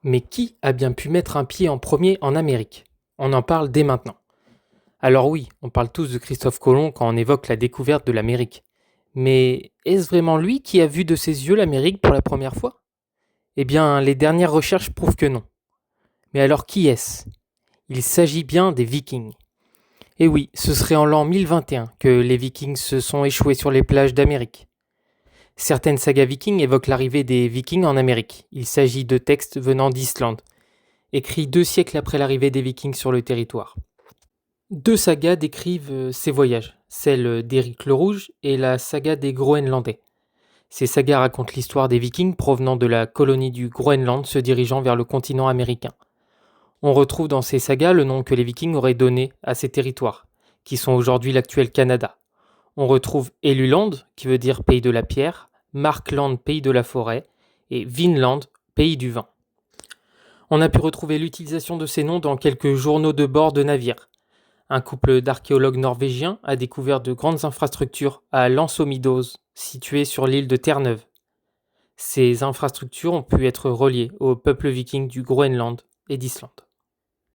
Mais qui a bien pu mettre un pied en premier en Amérique? On en parle dès maintenant. Alors oui, on parle tous de Christophe Colomb quand on évoque la découverte de l'Amérique. Mais est-ce vraiment lui qui a vu de ses yeux l'Amérique pour la première fois? Eh bien, les dernières recherches prouvent que non. Mais alors qui est-ce? Il s'agit bien des Vikings. Et oui, ce serait en l'an 1021 que les Vikings se sont échoués sur les plages d'Amérique. Certaines sagas vikings évoquent l'arrivée des Vikings en Amérique. Il s'agit de textes venant d'Islande, écrits 2 siècles après l'arrivée des Vikings sur le territoire. Deux sagas décrivent ces voyages, celle d'Éric le Rouge et la saga des Groenlandais. Ces sagas racontent l'histoire des Vikings provenant de la colonie du Groenland se dirigeant vers le continent américain. On retrouve dans ces sagas le nom que les Vikings auraient donné à ces territoires, qui sont aujourd'hui l'actuel Canada. On retrouve Eluland, qui veut dire pays de la pierre, Markland, pays de la forêt, et Vinland, pays du vin. On a pu retrouver l'utilisation de ces noms dans quelques journaux de bord de navires. Un couple d'archéologues norvégiens a découvert de grandes infrastructures à Lansomidos, situées sur l'île de Terre-Neuve. Ces infrastructures ont pu être reliées au peuple viking du Groenland et d'Islande.